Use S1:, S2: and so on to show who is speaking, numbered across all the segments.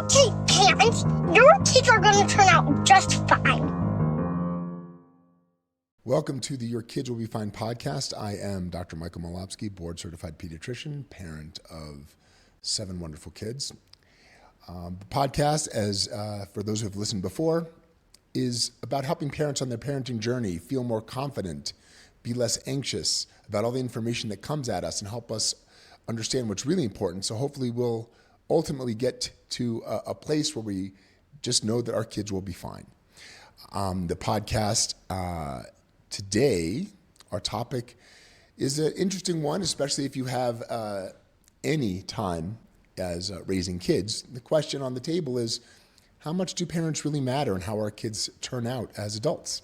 S1: okay, parents. Your kids are going to turn out just fine.
S2: Welcome to the Your Kids Will Be Fine podcast. I am Dr. Michael Molopsky, board-certified pediatrician, parent of 7 wonderful kids. The podcast, as for those who have listened before, is about helping parents on their parenting journey feel more confident, be less anxious about all the information that comes at us, and help us understand what's really important. So hopefully we'll ultimately get to a place where we just know that our kids will be fine. The podcast today, our topic is an interesting one, especially if you have any time as raising kids. The question on the table is, how much do parents really matter and how our kids turn out as adults?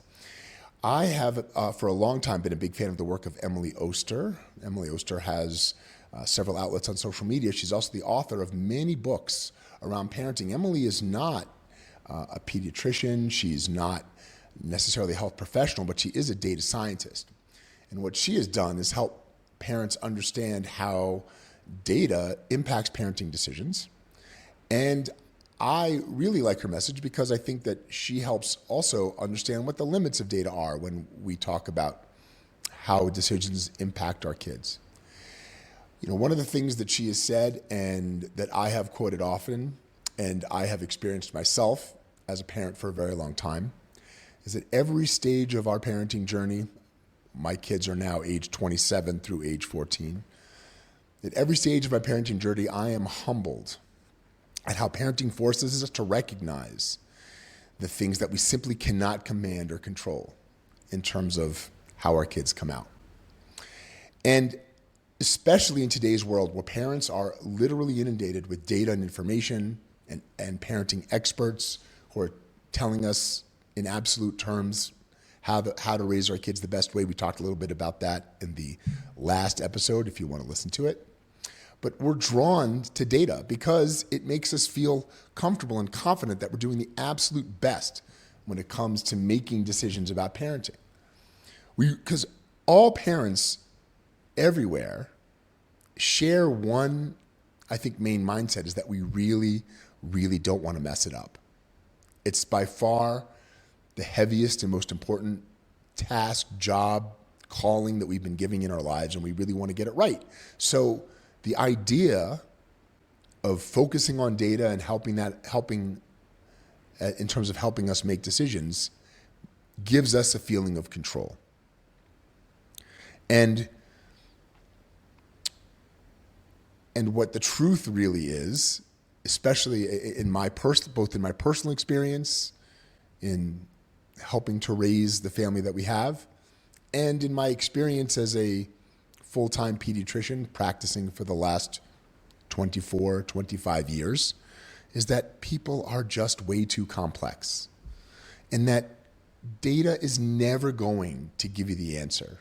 S2: I have, for a long time, been a big fan of the work of Emily Oster. Emily Oster has several outlets on social media. She's also the author of many books around parenting. Emily is not a pediatrician. She's not necessarily a health professional, but she is a data scientist. And what she has done is help parents understand how data impacts parenting decisions. And I really like her message because I think that she helps also understand what the limits of data are when we talk about how decisions impact our kids. You know, one of the things that she has said and that I have quoted often, and I have experienced myself as a parent for a very long time, is that every stage of our parenting journey, my kids are now age 27 through age 14, at every stage of my parenting journey, I am humbled at how parenting forces us to recognize the things that we simply cannot command or control in terms of how our kids come out. And especially in today's world where parents are literally inundated with data and information and parenting experts who are telling us in absolute terms how to raise our kids the best way. We talked a little bit about that in the last episode if you want to listen to it. But we're drawn to data because it makes us feel comfortable and confident that we're doing the absolute best when it comes to making decisions about parenting. Because all parents everywhere share one, I think, main mindset is that we really, really don't want to mess it up. It's by far the heaviest and most important task, job, calling that we've been giving in our lives, and we really want to get it right. So the idea of focusing on data and helping in terms of helping us make decisions gives us a feeling of control. And what the truth really is, especially both in my personal experience, in helping to raise the family that we have, and in my experience as a full-time pediatrician practicing for the last 24, 25 years, is that people are just way too complex. And that data is never going to give you the answer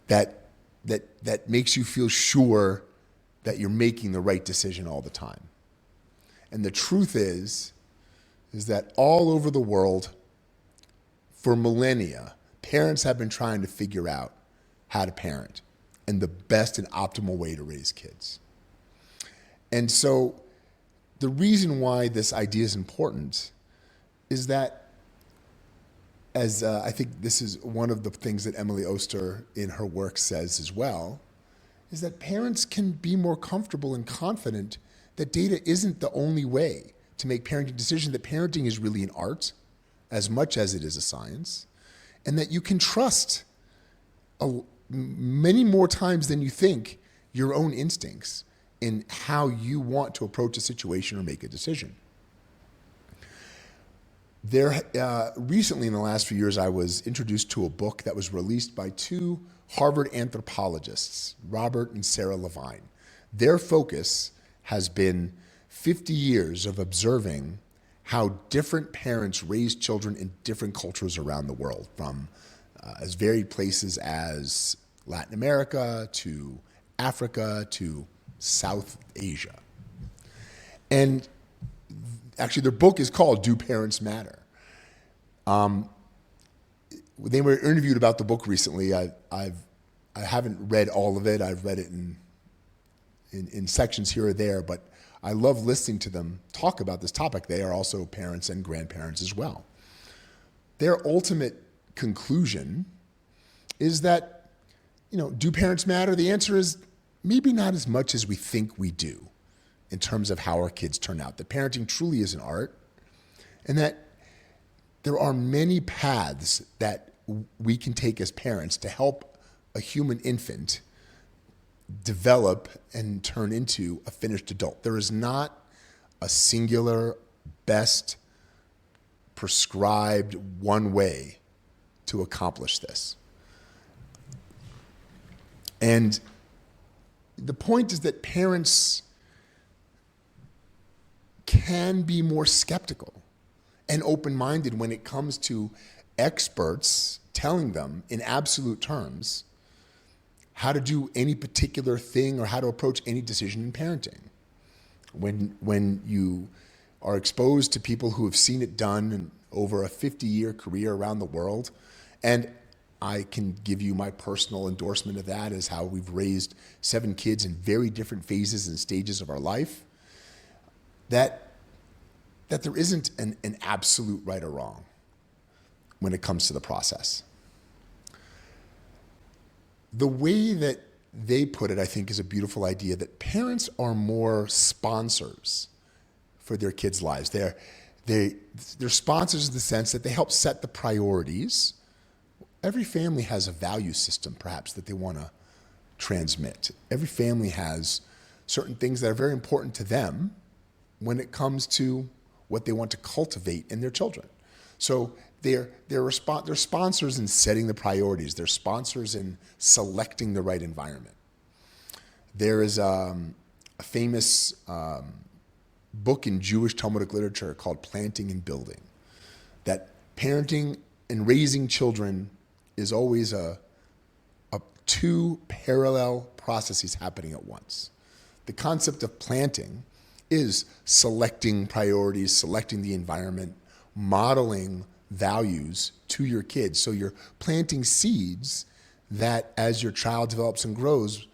S2: that makes you feel sure that you're making the right decision all the time. And the truth is that all over the world, for millennia, parents have been trying to figure out how to parent and the best and optimal way to raise kids. And so the reason why this idea is important is that, as I think this is one of the things that Emily Oster in her work says as well, is that parents can be more comfortable and confident that data isn't the only way to make parenting decisions, that parenting is really an art as much as it is a science, and that you can trust many more times than you think your own instincts in how you want to approach a situation or make a decision. Recently in the last few years, I was introduced to a book that was released by 2 Harvard anthropologists, Robert and Sarah Levine. Their focus has been 50 years of observing how different parents raise children in different cultures around the world, from as varied places as Latin America to Africa to South Asia. And actually, their book is called Do Parents Matter? They were interviewed about the book recently. I haven't read all of it. I've read it in sections here or there, but I love listening to them talk about this topic. They are also parents and grandparents as well. Their ultimate conclusion is that, do parents matter? The answer is maybe not as much as we think we do in terms of how our kids turn out. That parenting truly is an art, and that there are many paths that we can take as parents to help a human infant develop and turn into a finished adult. There is not a singular, best, prescribed one way to accomplish this. And the point is that parents can be more skeptical and open-minded when it comes to experts telling them in absolute terms how to do any particular thing or how to approach any decision in parenting. When you are exposed to people who have seen it done in over a 50-year career around the world, and I can give you my personal endorsement of that as how we've raised 7 kids in very different phases and stages of our life, that there isn't an absolute right or wrong when it comes to the process. The way that they put it, I think, is a beautiful idea that parents are more sponsors for their kids' lives. They're sponsors in the sense that they help set the priorities. Every family has a value system, perhaps, that they want to transmit. Every family has certain things that are very important to them when it comes to what they want to cultivate in their children. So they're sponsors in setting the priorities. They're sponsors in selecting the right environment. There is a famous book in Jewish Talmudic literature called Planting and Building, that parenting and raising children is always a two parallel processes happening at once. The concept of planting is selecting priorities, selecting the environment, modeling values to your kids. So you're planting seeds that, as your child develops and grows,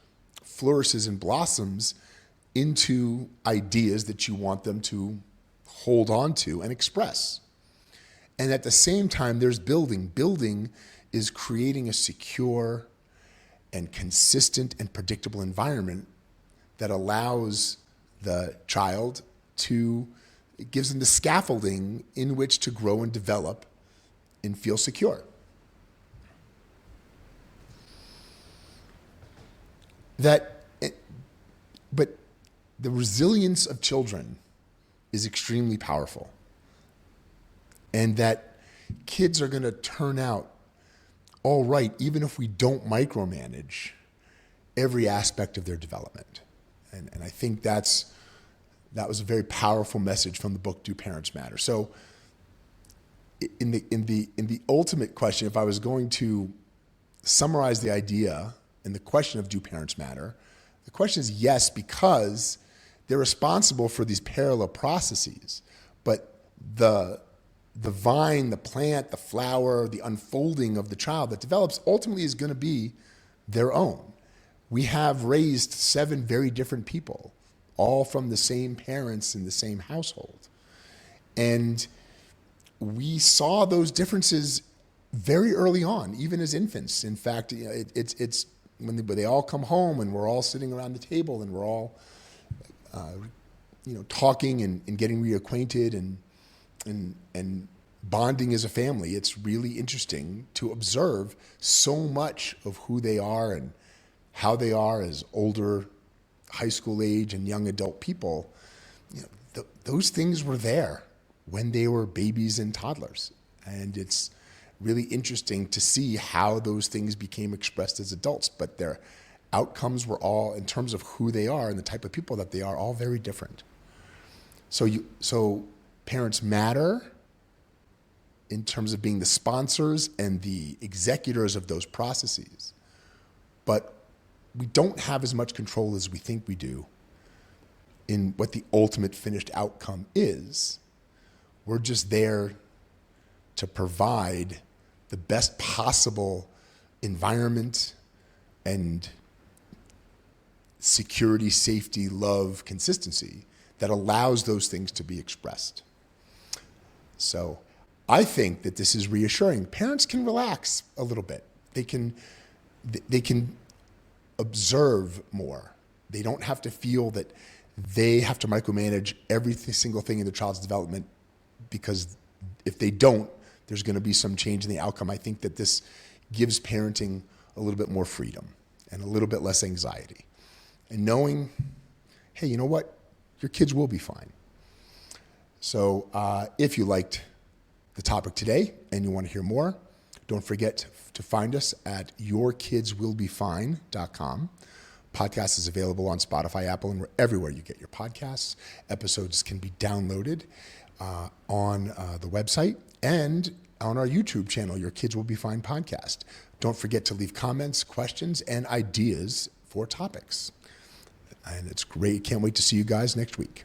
S2: flourishes and blossoms into ideas that you want them to hold on to and express. And at the same time, there's building. Building is creating a secure and consistent and predictable environment that allows the child to, it gives them the scaffolding in which to grow and develop and feel secure. But the resilience of children is extremely powerful, and that kids are going to turn out all right, even if we don't micromanage every aspect of their development. And I think that was a very powerful message from the book, Do Parents Matter? So in the ultimate question, if I was going to summarize the idea and the question of do parents matter, the question is yes, because they're responsible for these parallel processes, but the vine, the plant, the flower, the unfolding of the child that develops ultimately is going to be their own. We have raised 7 very different people, all from the same parents in the same household. And we saw those differences very early on, even as infants. In fact, it's when they all come home and we're all sitting around the table and we're all talking and getting reacquainted and bonding as a family. It's really interesting to observe so much of who they are and how they are as older high school age and young adult people. Those things were there when they were babies and toddlers. And it's really interesting to see how those things became expressed as adults, but their outcomes were all, in terms of who they are and the type of people that they are, all very different. So parents matter in terms of being the sponsors and the executors of those processes, but we don't have as much control as we think we do in what the ultimate finished outcome is. We're just there to provide the best possible environment and security, safety, love, consistency that allows those things to be expressed. So I think that this is reassuring. Parents can relax a little bit. They can observe more. They don't have to feel that they have to micromanage every single thing in their child's development, because if they don't, there's going to be some change in the outcome. I think that this gives parenting a little bit more freedom and a little bit less anxiety. And knowing, hey, you know what? Your kids will be fine. So if you liked the topic today and you want to hear more, don't forget to find us at yourkidswillbefine.com. Podcast is available on Spotify, Apple, and everywhere you get your podcasts. Episodes can be downloaded on the website and on our YouTube channel, Your Kids Will Be Fine Podcast. Don't forget to leave comments, questions, and ideas for topics. And it's great. Can't wait to see you guys next week.